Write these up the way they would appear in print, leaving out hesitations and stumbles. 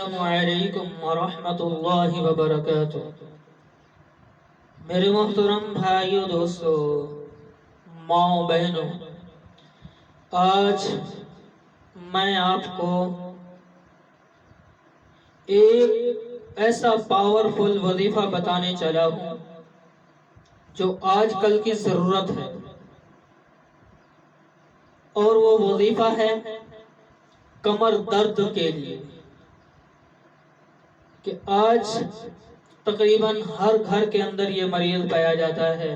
السلام علیکم ورحمۃ اللہ وبرکاتہ۔ میرے محترم بھائیو، دوستو، ماؤں بہنوں، آج میں آپ کو ایک ایسا پاورفل وظیفہ بتانے چلا ہوں جو آج کل کی ضرورت ہے، اور وہ وظیفہ ہے کمر درد کے لیے، کہ آج تقریباً ہر گھر کے اندر یہ مریض پایا جاتا ہے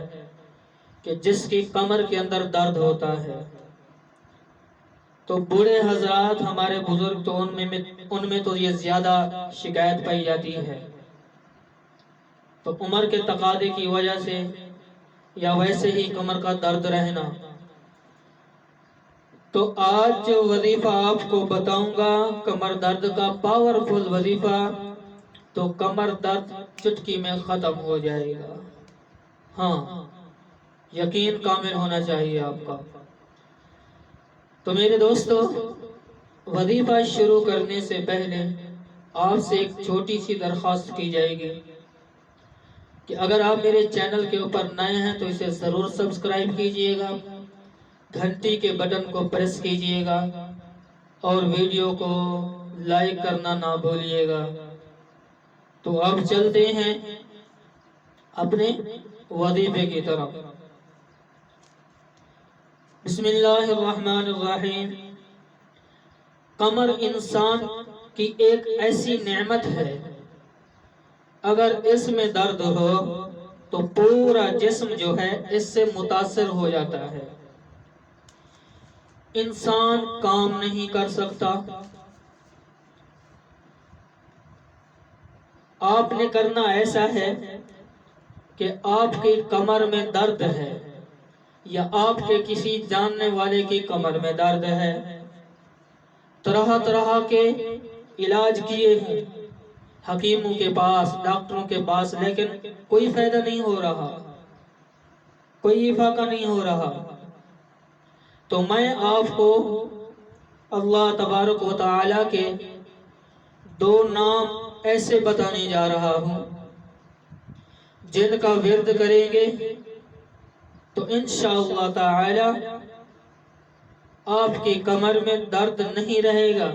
کہ جس کی کمر کے اندر درد ہوتا ہے۔ تو بوڑھے حضرات، ہمارے بزرگ، تو ان میں تو یہ زیادہ شکایت پائی جاتی ہے۔ تو عمر کے تقاضے کی وجہ سے یا ویسے ہی کمر کا درد رہنا، تو آج جو وظیفہ آپ کو بتاؤں گا کمر درد کا پاورفل وظیفہ، تو کمر درد چٹکی میں ختم ہو جائے گا۔ ہاں، یقین کامل ہونا چاہیے آپ کا۔ تو میرے دوستو، وظیفہ شروع کرنے سے پہلے آپ سے ایک چھوٹی سی درخواست کی جائے گی کہ اگر آپ میرے چینل کے اوپر نئے ہیں تو اسے ضرور سبسکرائب کیجئے گا، گھنٹی کے بٹن کو پریس کیجئے گا، اور ویڈیو کو لائک کرنا نہ بھولیے گا۔ تو اب چلتے ہیں اپنے وظیفے کی طرف۔ بسم اللہ الرحمن الرحیم۔ کمر انسان کی ایک ایسی نعمت ہے، اگر اس میں درد ہو تو پورا جسم جو ہے اس سے متاثر ہو جاتا ہے، انسان کام نہیں کر سکتا۔ آپ نے کرنا ایسا ہے کہ آپ کی کمر میں درد ہے یا آپ کے کسی جاننے والے کی کمر میں درد ہے، طرح طرح کے علاج کیے ہیں حکیموں کے پاس، ڈاکٹروں کے پاس، لیکن کوئی فائدہ نہیں ہو رہا، کوئی افاقہ نہیں ہو رہا۔ تو میں آپ کو اللہ تبارک و تعالی کے دو نام ایسے بتانے جا رہا ہوں جن کا ورد کریں گے تو انشاءاللہ تعالی آپ کی کمر میں درد نہیں رہے گا۔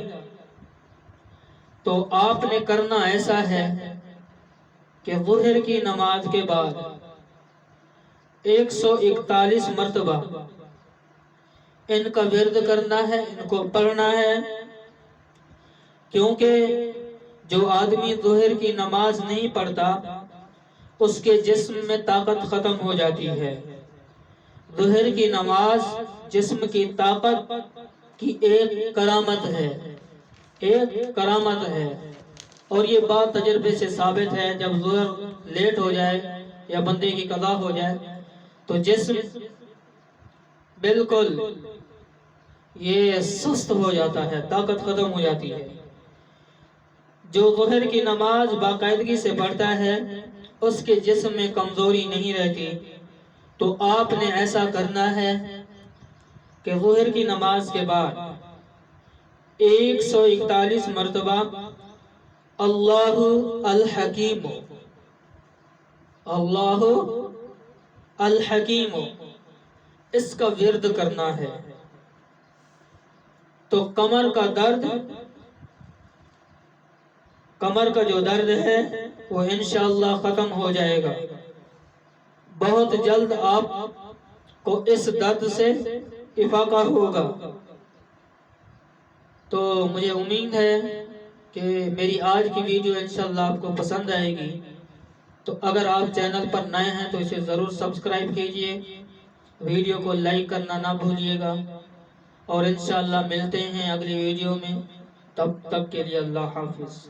تو آپ نے کرنا ایسا ہے کہ ظہر کی نماز کے بعد 141 مرتبہ ان کا ورد کرنا ہے، ان کو پڑھنا ہے، کیونکہ جو آدمی ظہر کی نماز نہیں پڑھتا اس کے جسم میں طاقت ختم ہو جاتی ہے۔ ظہر کی نماز جسم کی طاقت کی ایک کرامت ہے، ایک کرامت ہے، اور یہ بات تجربے سے ثابت ہے۔ جب ظہر لیٹ ہو جائے یا بندے کی قضا ہو جائے تو جسم بالکل یہ سست ہو جاتا ہے، طاقت ختم ہو جاتی ہے۔ جو ظہر کی نماز باقاعدگی سے پڑھتا ہے اس کے جسم میں کمزوری نہیں رہتی۔ تو آپ نے ایسا کرنا ہے کہ ظہر کی نماز کے بعد 141 مرتبہ اللہ الحکیم، اللہ الحکیم اس کا ورد کرنا ہے، تو کمر کا درد، کمر کا جو درد ہے وہ انشاءاللہ ختم ہو جائے گا۔ بہت جلد آپ کو اس درد سے افاقہ ہوگا۔ تو مجھے امید ہے کہ میری آج کی ویڈیو انشاءاللہ آپ کو پسند آئے گی۔ تو اگر آپ چینل پر نئے ہیں تو اسے ضرور سبسکرائب کیجئے، ویڈیو کو لائک کرنا نہ بھولیے گا، اور انشاءاللہ ملتے ہیں اگلی ویڈیو میں۔ تب تک کے لیے اللہ حافظ۔